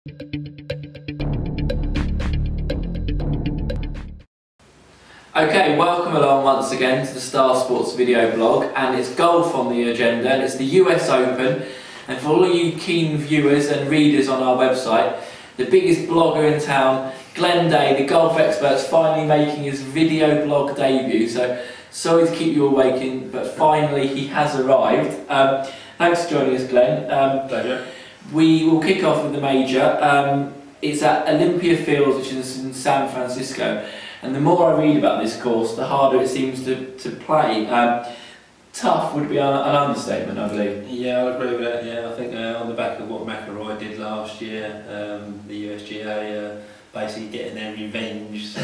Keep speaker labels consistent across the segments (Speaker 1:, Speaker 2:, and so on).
Speaker 1: Okay, welcome along once again to the Star Sports video blog, and it's golf on the agenda, and it's the US Open. And for all of you keen viewers and readers on our website, the biggest blogger in town, Glenn Day, the golf expert, is finally making his video blog debut. So sorry to keep you all waiting, but finally he has arrived. Thanks for joining us, Glenn.
Speaker 2: Pleasure.
Speaker 1: We will kick off with the major. It's at Olympia Fields, which is in San Francisco. And the more I read about this course, the harder it seems to play. Tough would be an understatement, I believe.
Speaker 2: Yeah, I agree with that. Yeah, I think on the back of what McIlroy did last year, the USGA basically getting their revenge, so,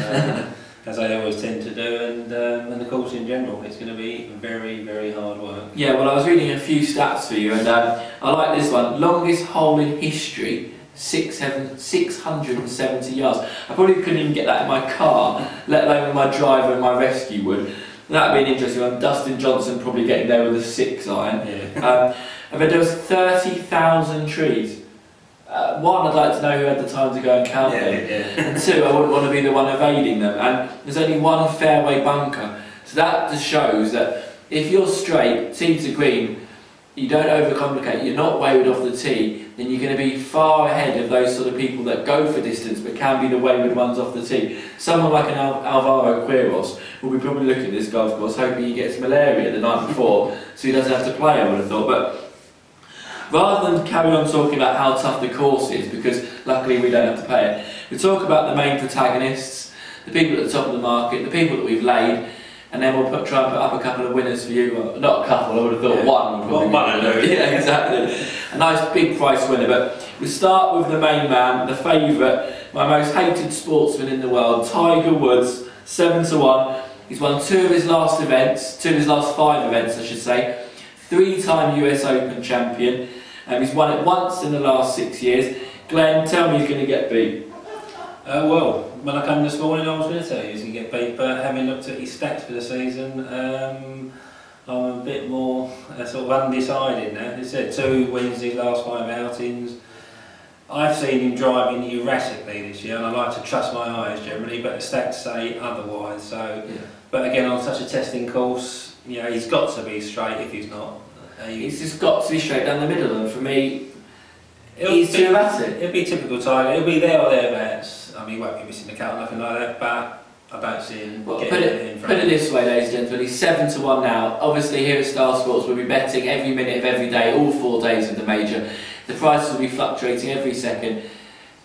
Speaker 2: as they always tend to do, and the course in general, it's going to be very, very hard work.
Speaker 1: Yeah, well, I was reading a few stats for you, and I like this one. Longest hole in history. 670 yards. I probably couldn't even get that in my car, let alone with my driver and my rescue wood. That would be an interesting one. Dustin Johnson probably getting there with a 6 iron. Yeah. And then there was 30,000 trees. One, I'd like to know who had the time to go and count them. Yeah. And two, I wouldn't want to be the one evading them. And there's only one fairway bunker. So that just shows that if you're straight, tee to green, you don't overcomplicate, you're not wayward off the tee, then you're going to be far ahead of those sort of people that go for distance but can be the wayward ones off the tee. Someone like an Alvaro Quiros will be probably looking at this golf course hoping he gets malaria the night before so he doesn't have to play, I would have thought. But rather than carry on talking about how tough the course is, because luckily we don't have to play it, we talk about the main protagonists, the people at the top of the market, the people that we've laid, and then we'll try and put up a couple of winners for you. Well, not a couple, I would have thought one.
Speaker 2: One,
Speaker 1: yeah, exactly. A nice big price winner. But we start with the main man, the favourite, my most hated sportsman in the world, Tiger Woods, 7-1. He's won 2 of his last events, 2 of his last 5 events, I should say. 3-time US Open champion. He's won it once in the last 6 years. Glenn, tell me he's going to get beat.
Speaker 2: Well, when I come this morning I was going to tell you he's going to get beat, but having looked at his stats for the season, I'm a bit more sort of undecided now. He said 2 wins his last 5 outings. I've seen him driving erratically this year, and I like to trust my eyes generally, but the stats say otherwise. So, yeah. But again, on such a testing course, you know, he's got to be straight. If he's not,
Speaker 1: he's just got to be straight down the middle. And for me, he's too erratic.
Speaker 2: It'll be typical Tiger. He'll be there or thereabouts. I mean, he won't be missing the cut or nothing like that, but I don't see him getting it in front.
Speaker 1: Put it this way, ladies and gentlemen, he's 7-1 now. Obviously, here at Star Sports, we'll be betting every minute of every day, all 4 days of the major. The prices will be fluctuating every second.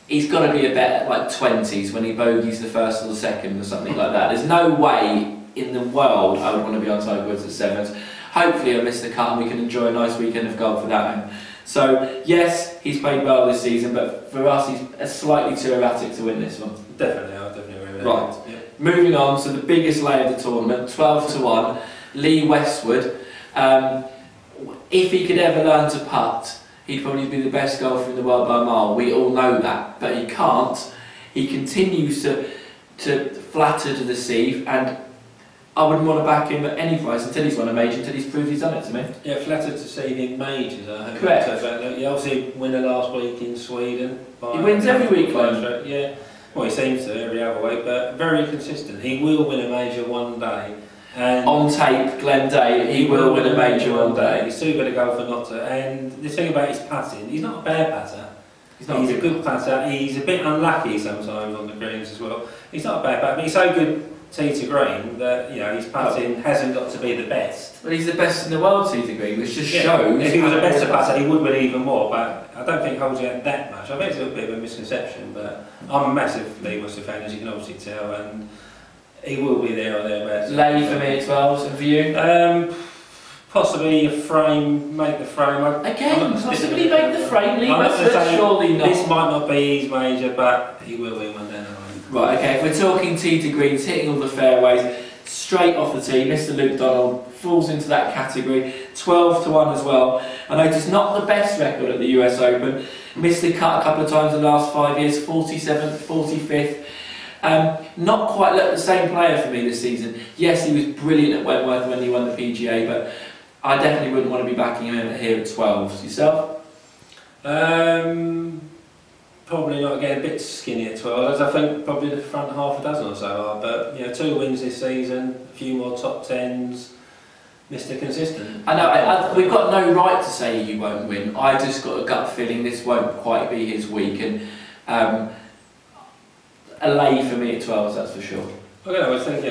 Speaker 1: He's got to be a bet at like 20s when he bogeys the first or the second or something like that. There's no way in the world I would want to be on Tiger Woods at 7s. Hopefully, I'll miss the cut and we can enjoy a nice weekend of golf without him. So, yes, he's played well this season, but for us, he's slightly too erratic to win this one.
Speaker 2: Definitely, I'll definitely agree with that.
Speaker 1: Right, yeah. Moving on to the biggest lay of the tournament, 12-1, Lee Westwood. If he could ever learn to putt, he'd probably be the best golfer in the world by a mile. We all know that, but he can't. He continues to flatter to deceive, and I wouldn't want to back him at any price until he's won a major, until he's proved he's done it to me.
Speaker 2: Yeah, flattered to see him in majors, I hope.
Speaker 1: Correct.
Speaker 2: He obviously won the last week in Sweden.
Speaker 1: He wins every week, though.
Speaker 2: Yeah, well, he seems to every other week, but very consistent. He will win a major one day. And
Speaker 1: on tape, Glenn Day, he will win a major one day.
Speaker 2: He's too good a golfer not to. And the thing about his putting, he's not a bad putter. He's a good putter. He's a bit unlucky sometimes on the greens as well. He's not a bad putter, but he's so good tee to green that, you know, his putting hasn't got to be the best.
Speaker 1: Well, he's the best in the world tee to green, which just shows.
Speaker 2: If he was a better putter, he would win even more, but I don't think holds out that much. I think it's a bit of a misconception, but I'm a massive Lee Westwood fan, as you can obviously tell, and he will be there or thereabouts.
Speaker 1: Lay for me at 12s, and for you?
Speaker 2: Possibly a frame, make the frame.
Speaker 1: Again, possibly make the frame, Lee Westwood, surely not.
Speaker 2: This might not be his major, but he will win one day.
Speaker 1: Right, okay, if we're talking tee to greens, hitting all the fairways, straight off the tee, Mr. Luke Donald falls into that category, 12-1 as well. I noticed not the best record at the US Open, missed the cut a couple of times in the last 5 years, 47th, 45th. Not quite the same player for me this season. Yes, he was brilliant at Wentworth when he won the PGA, but I definitely wouldn't want to be backing him here at 12s. Yourself?
Speaker 2: probably not getting a bit skinny at 12, as I think probably the front half a dozen or so are. But 2 wins this season, a few more top 10s, Mr. Consistent.
Speaker 1: I know, we've got no right to say he won't win. I just got a gut feeling this won't quite be his week, and a lay for me at 12s, that's for sure.
Speaker 2: I think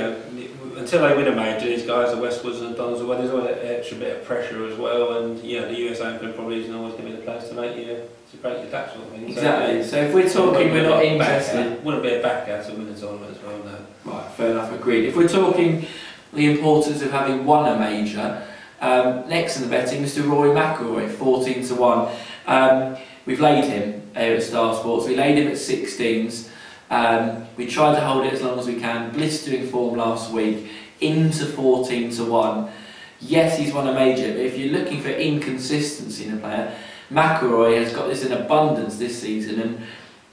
Speaker 2: until they win a major, these guys, the Westwoods and the Dons, there's always an extra bit of pressure as well, and the US Open probably isn't always going to be the place to break your tax sort of thing.
Speaker 1: Exactly. So if we're talking, we're not interested.
Speaker 2: Wouldn't be a backer to win a tournament as well, no.
Speaker 1: Right, fair enough, agreed. If we're talking the importance of having won a major, next in the betting, Mr. Rory McIlroy, 14 to 1. We've laid him here at Star Sports. We laid him at 16s. We tried to hold it as long as we can. Blistering form last week, into 14 to 1. Yes, he's won a major, but if you're looking for inconsistency in a player, McIlroy has got this in abundance this season,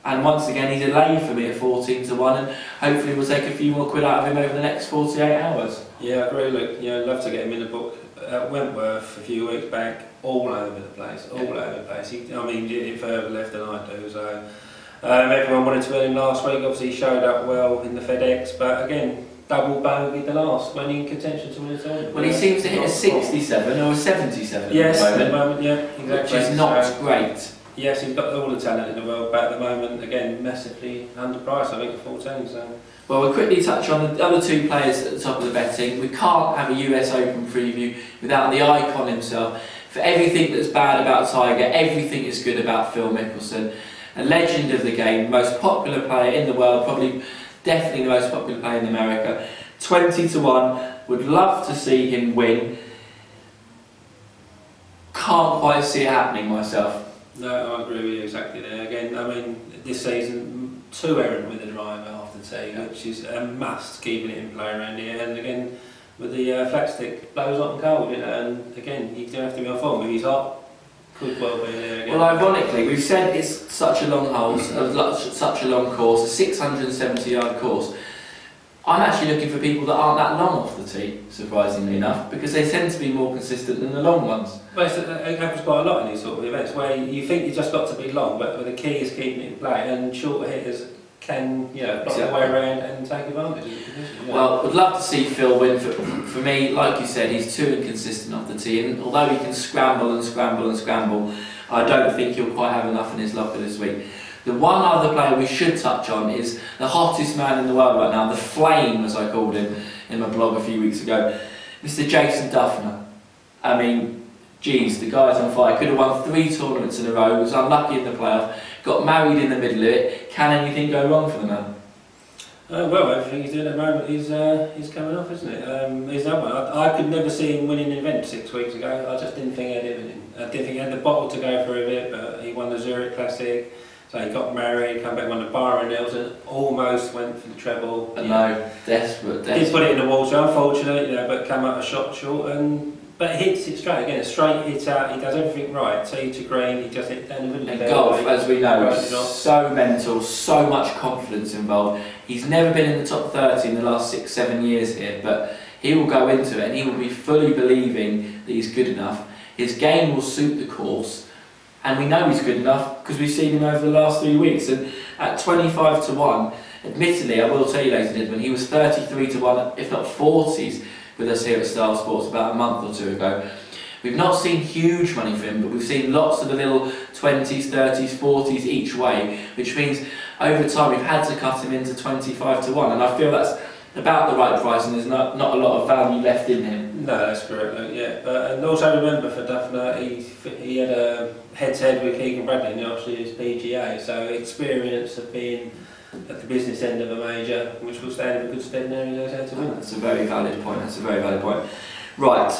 Speaker 1: and once again he's a lay for me at 14 to 1, and hopefully we'll take a few more quid out of him over the next 48 hours.
Speaker 2: Yeah, I really I'd love to get him in the book. At Wentworth a few weeks back, all over the place, over the place. He did it further left than I do, so everyone wanted to win him last week. Obviously he showed up well in the FedEx, but again, double bogeyed the last, when in contention to win the tournament.
Speaker 1: Well, he seems to hit a 67 or a 77
Speaker 2: yes,
Speaker 1: at the moment,
Speaker 2: yeah, exactly.
Speaker 1: which is not great.
Speaker 2: Yes, he's got all the talent in the world, but at the moment, again, massively underpriced, I think, at 14. So.
Speaker 1: Well, we'll quickly touch on the other 2 players at the top of the betting. We can't have a US Open preview without the icon himself. For everything that's bad about Tiger, everything is good about Phil Mickelson. A legend of the game, most popular player in the world, probably definitely the most popular player in America. 20 to 1, would love to see him win. Can't quite see it happening myself.
Speaker 2: No, I agree with you exactly there. Again, this season, too errant with the driver off the tee, which is a must, keeping it in play around here. And again, with the flat stick, blows hot and cold, and again, he's going to have to be on form. If he's hot, could well be there again. Well,
Speaker 1: ironically, we've said it's such a long hole, such a long course, a 670 yard course. I'm actually looking for people that aren't that long off the tee, surprisingly enough, because they tend to be more consistent than the long ones.
Speaker 2: Well, it happens quite a lot in these sort of events, where you think you just got to be long, but the key is keeping it in play, and shorter hitters can, block their way around and take advantage of the condition.
Speaker 1: Well, I'd love to see Phil win. For me, like you said, he's too inconsistent off the tee, and although he can scramble and scramble and scramble, I don't think he'll quite have enough in his locker this week. The one other player we should touch on is the hottest man in the world right now, the Flame, as I called him in my blog a few weeks ago, Mr. Jason Dufner. I mean, geez, the guy's on fire. Could have won 3 tournaments in a row, was unlucky in the playoff, got married in the middle of it. Can anything go wrong for the man?
Speaker 2: Well, everything he's doing at the moment is coming off, isn't it? He's that one. I could never see him winning an event 6 weeks ago. I just didn't think he had it in him. I didn't think he had the bottle to go for a bit, but he won the Zurich Classic. So he got married, come back, won the Byron Nelson, almost went for the treble.
Speaker 1: No, desperate.
Speaker 2: Did put it in the water, unfortunately, but came out a shot short. But he hits it straight again, a straight hit out. He does everything right. Tee to green, he just hit down the middle.
Speaker 1: And golf, as we know, is so mental, so much confidence involved. He's never been in the top 30 in the last 6-7 years here, but he will go into it and he will be fully believing that he's good enough. His game will suit the course. And we know he's good enough because we've seen him over the last 3 weeks. And at 25 to 1, admittedly, I will tell you, ladies and gentlemen, he was 33 to 1, if not 40s, with us here at Star Sports about a month or 2 ago. We've not seen huge money for him, but we've seen lots of the little 20s, 30s, 40s each way, which means over time we've had to cut him into 25 to 1. And I feel that's about the right price, and there's not a lot of value left in him.
Speaker 2: No, that's correct, yeah. And also remember for Dufner, he had a head-to-head with Keegan Bradley in last year's PGA, so experience of being at the business end of a major, which will stand him in good stead now he knows how to win.
Speaker 1: That's a very valid point, that's a very valid point. Right,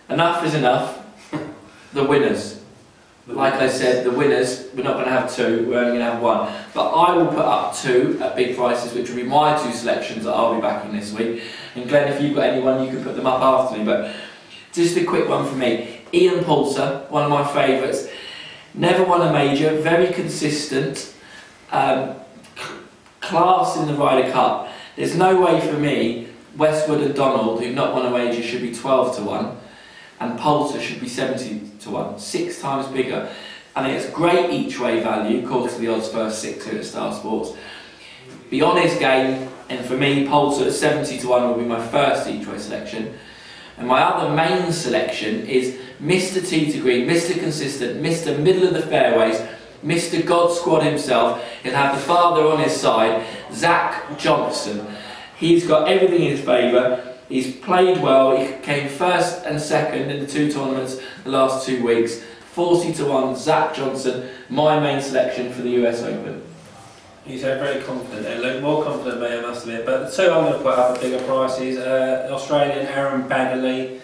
Speaker 1: enough is enough. The winners. Like I said, the winners, we're not going to have 2, we're only going to have 1. But I will put up 2 at big prices, which will be my 2 selections that I'll be backing this week. And Glenn, if you've got anyone, you can put them up after me. But just a quick one for me. Ian Poulter, one of my favourites. Never won a major, very consistent. Class in the Ryder Cup. There's no way for me, Westwood and Donald, who've not won a major, should be 12 to 1. And Poulter should be 70 to 1, 6 times bigger. I think it's great each way value, of course, the odds first 6 here at Star Sports. Be honest game, and for me, Poulter at 70 to 1 will be my first each way selection. And my other main selection is Mr. Tee to Green, Mr. Consistent, Mr. Middle of the Fairways, Mr. God Squad himself. He'll have the father on his side, Zach Johnson. He's got everything in his favour. He's played well. He came first and second in the 2 tournaments the last 2 weeks. 40 to 1, Zach Johnson, my main selection for the US Open.
Speaker 2: You sound very confident there, Luke. More confident than me, I must admit. But the 2 I'm going to put up at bigger prices. Australian Aaron Baddeley.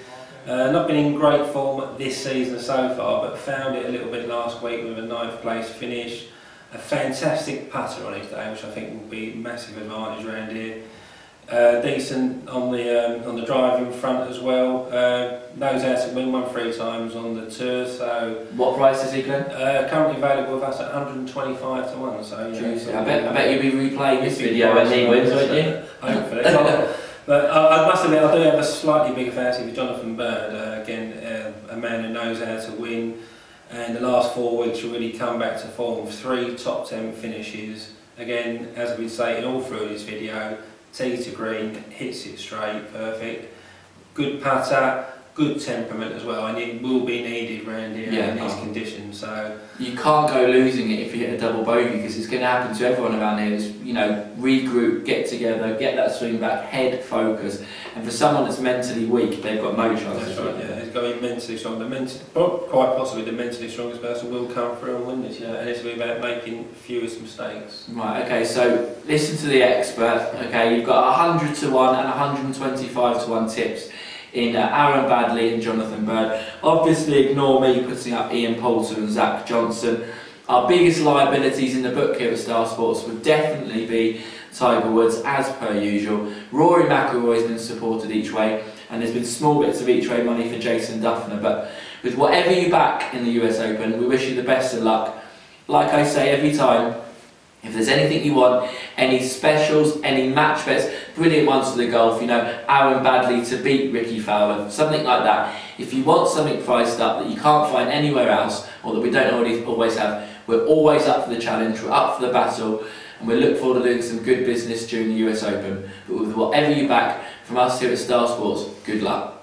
Speaker 2: Not been in great form this season so far, but found it a little bit last week with a 9th place finish. A fantastic putter on his day, which I think will be a massive advantage around here. Decent on the driving front as well. Knows how to win 1 3 times on the tour. So
Speaker 1: what price is he, Glenn?
Speaker 2: Currently available with us at 125 to 1. So yeah,
Speaker 1: I bet you'll be replaying this video when he wins, won't you?
Speaker 2: Hopefully. But I must admit, I do have a slightly bigger fancy for Jonathan Bird. Again, a man who knows how to win, and the last 4 weeks will really come back to form. 3 top 10 finishes. Again, as we say in all through this video, tee to green, hits it straight, perfect. Good putter, good temperament as well, and it will be needed around here in these conditions. So
Speaker 1: you can't go losing it if you hit a double bogey, because it's going to happen to everyone around here. It's, you know, regroup, get together, get that swing back, head focus. And for someone that's mentally weak, they've got no chance.
Speaker 2: That's right. Yeah, he's going mentally strong. Quite possibly the mentally strongest person will come through and win this. And it's about making fewest mistakes.
Speaker 1: Right. Okay. So listen to the expert. Okay, you've got 100 to 1 and 125 to 1 tips in Aaron Baddeley and Jonathan Bird. Obviously ignore me putting up Ian Poulter and Zach Johnson. Our biggest liabilities in the book here at Star Sports would definitely be Tiger Woods, as per usual. Rory McIlroy has been supported each way, and there's been small bits of each way money for Jason Dufner. But with whatever you back in the US Open, we wish you the best of luck. Like I say every time, if there's anything you want, any specials, any match bets, brilliant ones for the golf, you know, Aaron Baddeley to beat Ricky Fowler, something like that. If you want something priced up that you can't find anywhere else, or that we don't always have, we're always up for the challenge, we're up for the battle, and we look forward to doing some good business during the US Open. But with whatever you back from us here at Star Sports, good luck.